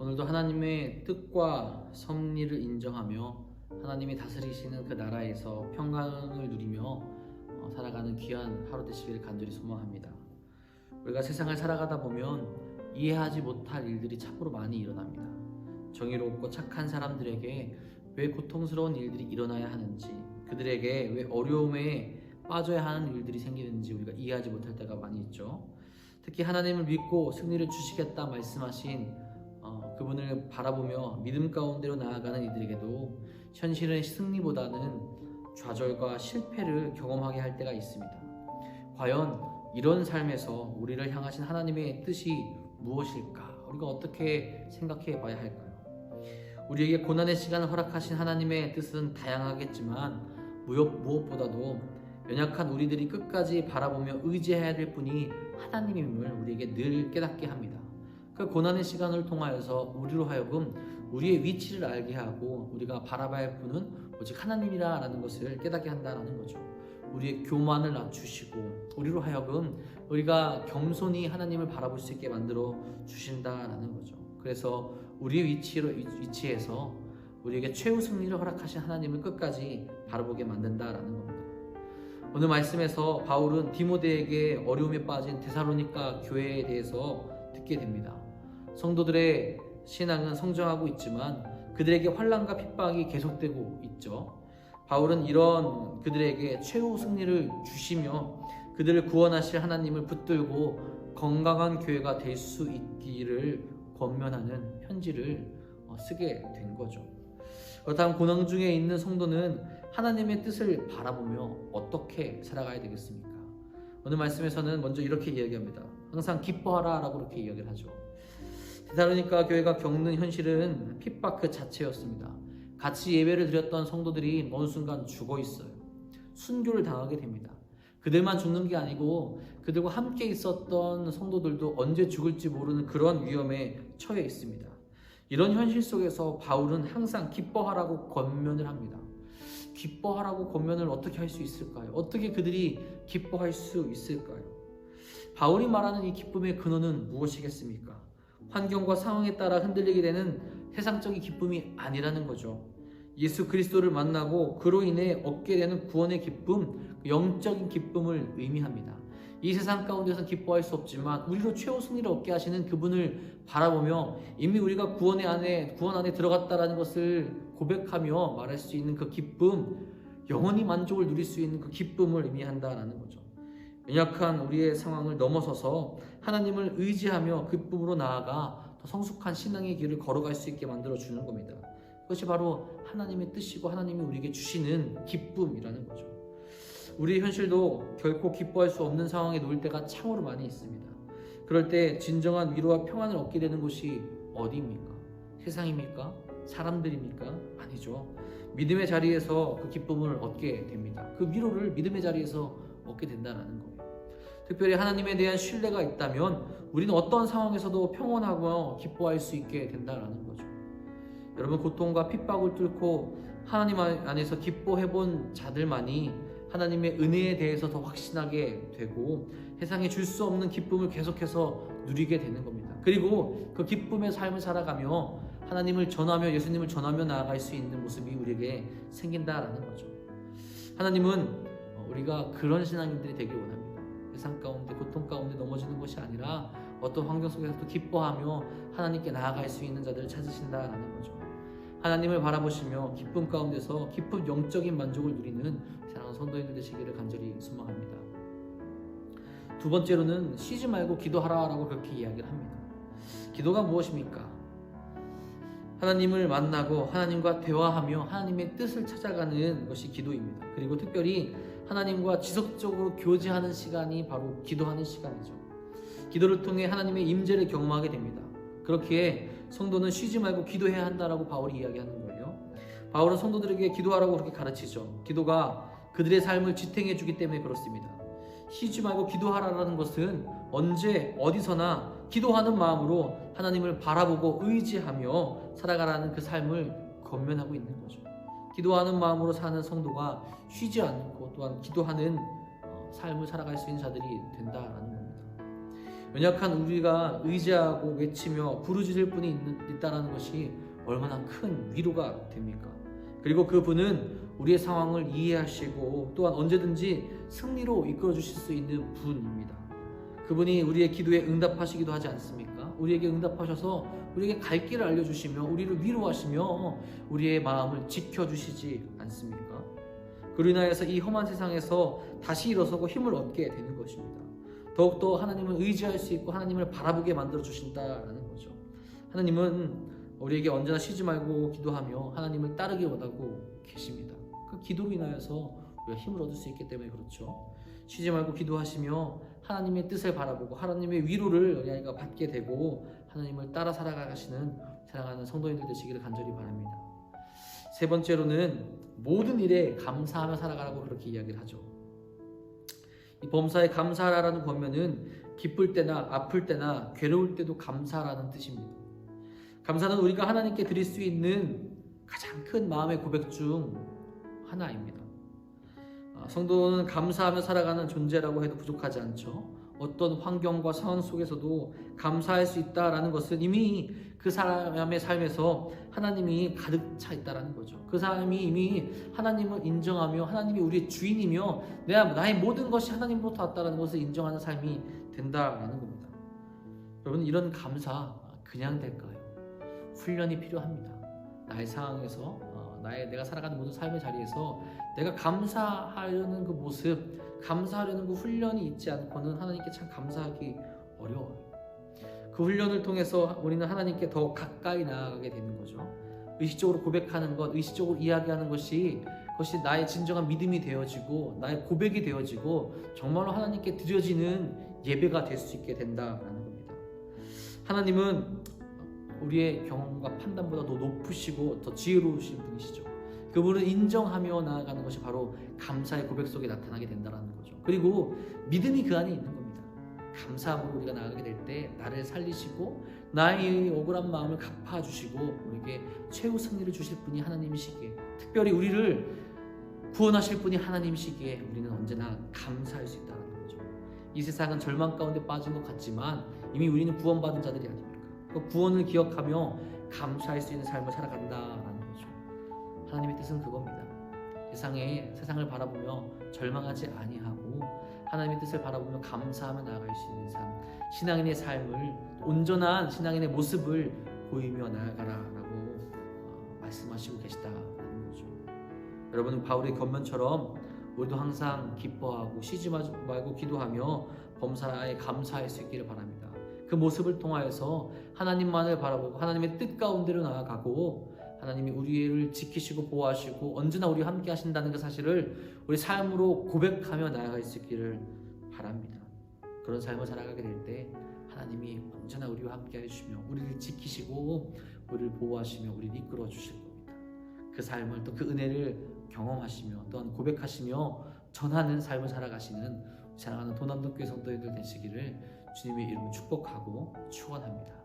오늘도 하나님의 뜻과 섭리를 인정하며 하나님이 다스리시는 그 나라에서 평강을 누리며 살아가는 귀한 하루 되시기를 간절히 소망합니다. 우리가 세상을 살아가다 보면 이해하지 못할 일들이 참으로 많이 일어납니다. 정의롭고 착한 사람들에게 왜 고통스러운 일들이 일어나야 하는지, 그들에게 왜 어려움에 빠져야 하는 일들이 생기는지 우리가 이해하지 못할 때가 많이 있죠. 특히 하나님을 믿고 승리를 주시겠다 말씀하신 그분을 바라보며 믿음 가운데로 나아가는 이들에게도 현실의 승리보다는 좌절과 실패를 경험하게 할 때가 있습니다. 과연 이런 삶에서 우리를 향하신 하나님의 뜻이 무엇일까? 우리가 어떻게 생각해 봐야 할까요? 우리에게 고난의 시간을 허락하신 하나님의 뜻은 다양하겠지만 무엇보다도 연약한 우리들이 끝까지 바라보며 의지해야 될 분이 하나님임을 우리에게 늘 깨닫게 합니다. 그 고난의 시간을 통하여서 우리로 하여금 우리의 위치를 알게 하고 우리가 바라봐야 할 분은 오직 하나님이라는 것을 깨닫게 한다는 거죠. 우리의 교만을 낮추시고 우리로 하여금 우리가 겸손히 하나님을 바라볼 수 있게 만들어 주신다라는 거죠. 그래서 우리의 위치에서 우리에게 최후 승리를 허락하신 하나님을 끝까지 바라보게 만든다라는 겁니다. 오늘 말씀에서 바울은 디모데에게 어려움에 빠진 데살로니가 교회에 대해서 듣게 됩니다. 성도들의 신앙은 성장하고 있지만 그들에게 환난과 핍박이 계속되고 있죠. 바울은 이런 그들에게 최후 승리를 주시며 그들을 구원하실 하나님을 붙들고 건강한 교회가 될 수 있기를 권면하는 편지를 쓰게 된 거죠. 그렇다면 고난 중에 있는 성도는 하나님의 뜻을 바라보며 어떻게 살아가야 되겠습니까? 오늘 말씀에서는 먼저 이렇게 이야기합니다. 항상 기뻐하라 라고 이렇게 이야기를 하죠. 데살로니가 교회가 겪는 현실은 핍박 그 자체였습니다. 같이 예배를 드렸던 성도들이 어느 순간 죽어 있어요. 순교를 당하게 됩니다. 그들만 죽는 게 아니고 그들과 함께 있었던 성도들도 언제 죽을지 모르는 그런 위험에 처해 있습니다. 이런 현실 속에서 바울은 항상 기뻐하라고 권면을 합니다. 기뻐하라고 권면을 어떻게 할 수 있을까요? 어떻게 그들이 기뻐할 수 있을까요? 바울이 말하는 이 기쁨의 근원은 무엇이겠습니까? 환경과 상황에 따라 흔들리게 되는 세상적인 기쁨이 아니라는 거죠. 예수 그리스도를 만나고 그로 인해 얻게 되는 구원의 기쁨, 영적인 기쁨을 의미합니다. 이 세상 가운데서 기뻐할 수 없지만 우리로 최후 승리를 얻게 하시는 그분을 바라보며 이미 우리가 구원 안에 들어갔다라는 것을 고백하며 말할 수 있는 그 기쁨, 영원히 만족을 누릴 수 있는 그 기쁨을 의미한다라는 거죠. 연약한 우리의 상황을 넘어서서 하나님을 의지하며 그 기쁨으로 나아가 더 성숙한 신앙의 길을 걸어갈 수 있게 만들어주는 겁니다. 그것이 바로 하나님의 뜻이고 하나님이 우리에게 주시는 기쁨이라는 거죠. 우리의 현실도 결코 기뻐할 수 없는 상황에 놓일 때가 참으로 많이 있습니다. 그럴 때 진정한 위로와 평안을 얻게 되는 곳이 어디입니까? 세상입니까? 사람들입니까? 아니죠. 믿음의 자리에서 그 기쁨을 얻게 됩니다. 그 위로를 믿음의 자리에서 얻게 된다는 거예요. 특별히 하나님에 대한 신뢰가 있다면 우리는 어떤 상황에서도 평온하고 기뻐할 수 있게 된다는 거죠. 여러분, 고통과 핍박을 뚫고 하나님 안에서 기뻐해본 자들만이 하나님의 은혜에 대해서 더 확신하게 되고 세상에 줄 수 없는 기쁨을 계속해서 누리게 되는 겁니다. 그리고 그 기쁨의 삶을 살아가며 하나님을 전하며 예수님을 전하며 나아갈 수 있는 모습이 우리에게 생긴다라는 거죠. 하나님은 우리가 그런 신앙인들이 되길 원합니다. 세상 가운데 고통 가운데 넘어지는 것이 아니라 어떤 환경 속에서도 기뻐하며 하나님께 나아갈 수 있는 자들을 찾으신다라는 거죠. 하나님을 바라보시며 기쁨 가운데서 깊은 영적인 만족을 누리는 사랑하는 성도님들 되시기를 간절히 소망합니다. 두 번째로는 쉬지 말고 기도하라라고 그렇게 이야기를 합니다. 기도가 무엇입니까? 하나님을 만나고 하나님과 대화하며 하나님의 뜻을 찾아가는 것이 기도입니다. 그리고 특별히 하나님과 지속적으로 교제하는 시간이 바로 기도하는 시간이죠. 기도를 통해 하나님의 임재를 경험하게 됩니다. 그렇기에 성도는 쉬지 말고 기도해야 한다라고 바울이 이야기하는 거예요. 바울은 성도들에게 기도하라고 그렇게 가르치죠. 기도가 그들의 삶을 지탱해 주기 때문에 그렇습니다. 쉬지 말고 기도하라는 것은 언제 어디서나 기도하는 마음으로 하나님을 바라보고 의지하며 살아가라는 그 삶을 권면하고 있는 거죠. 기도하는 마음으로 사는 성도가 쉬지 않고 또한 기도하는 삶을 살아갈 수 있는 자들이 된다라는 겁니다. 연약한 우리가 의지하고 외치며 부르짖을 분이 있다라는 것이 얼마나 큰 위로가 됩니까? 그리고 그분은 우리의 상황을 이해하시고 또한 언제든지 승리로 이끌어 주실 수 있는 분입니다. 그분이 우리의 기도에 응답하시기도 하지 않습니까? 우리에게 응답하셔서 우리에게 갈 길을 알려주시며 우리를 위로하시며 우리의 마음을 지켜주시지 않습니까? 그로 인하여서 이 험한 세상에서 다시 일어서고 힘을 얻게 되는 것입니다. 더욱더 하나님을 의지할 수 있고 하나님을 바라보게 만들어 주신다라는 거죠. 하나님은 우리에게 언제나 쉬지 말고 기도하며 하나님을 따르기 원하고 계십니다. 그 기도로 인하여서 우리가 힘을 얻을 수 있기 때문에 그렇죠. 쉬지 말고 기도하시며 하나님의 뜻을 바라보고 하나님의 위로를 우리가 받게 되고 하나님을 따라 살아가시는 사랑하는 성도님들 되시기를 간절히 바랍니다. 세 번째로는 모든 일에 감사하며 살아가라고 그렇게 이야기를 하죠. 이 범사에 감사하라는 권면은 기쁠 때나 아플 때나 괴로울 때도 감사하라는 뜻입니다. 감사는 우리가 하나님께 드릴 수 있는 가장 큰 마음의 고백 중 하나입니다. 성도는 감사하며 살아가는 존재라고 해도 부족하지 않죠. 어떤 환경과 상황 속에서도 감사할 수 있다라는 것은 이미 그 사람의 삶에서 하나님이 가득 차 있다라는 거죠. 그 사람이 이미 하나님을 인정하며 하나님이 우리의 주인이며 나의 모든 것이 하나님으로부터 왔다라는 것을 인정하는 삶이 된다라는 겁니다. 여러분, 이런 감사 그냥 될까요? 훈련이 필요합니다. 나의 상황에서 내가 살아가는 모든 삶의 자리에서 내가 감사하려는 그 모습, 감사하려는 그 훈련이 있지 않고는 하나님께 참 감사하기 어려워요. 그 훈련을 통해서 우리는 하나님께 더 가까이 나아가게 되는 거죠. 의식적으로 고백하는 것, 의식적으로 이야기하는 것이 그것이 나의 진정한 믿음이 되어지고 나의 고백이 되어지고 정말로 하나님께 드려지는 예배가 될 수 있게 된다라는 겁니다. 하나님은 우리의 경험과 판단보다 더 높으시고 더 지혜로우신 분이시죠. 그분을 인정하며 나아가는 것이 바로 감사의 고백 속에 나타나게 된다는 거죠. 그리고 믿음이 그 안에 있는 겁니다. 감사함으로 우리가 나아가게 될 때 나를 살리시고 나의 억울한 마음을 갚아주시고 우리에게 최후 승리를 주실 분이 하나님이시기에, 특별히 우리를 구원하실 분이 하나님이시기에 우리는 언제나 감사할 수 있다는 거죠. 이 세상은 절망 가운데 빠진 것 같지만 이미 우리는 구원받은 자들이 아닙니까? 그 구원을 기억하며 감사할 수 있는 삶을 살아간다라는 거죠. 하나님의 뜻은 그겁니다. 세상을 바라보며 절망하지 아니하고 하나님의 뜻을 바라보며 감사하며 나아갈 수 있는 삶, 신앙인의 삶을, 온전한 신앙인의 모습을 보이며 나아가라라고 말씀하시고 계시다라는 거죠. 여러분은 바울의 권면처럼 우리도 항상 기뻐하고 쉬지 말고 기도하며 범사에 감사할 수 있기를 바랍니다. 그 모습을 통하여서 하나님만을 바라보고 하나님의 뜻 가운데로 나아가고 하나님이 우리를 지키시고 보호하시고 언제나 우리와 함께 하신다는 그 사실을 우리 삶으로 고백하며 나아갈 수 있기를 바랍니다. 그런 삶을 살아가게 될 때 하나님이 언제나 우리와 함께 해주시며 우리를 지키시고 우리를 보호하시며 우리를 이끌어 주실 겁니다. 그 삶을 또 그 은혜를 경험하시며 또한 고백하시며 전하는 삶을 살아가시는 사랑하는 도남동교회 성도님들 되시기를 주님의 이름으로 축복하고 축원합니다.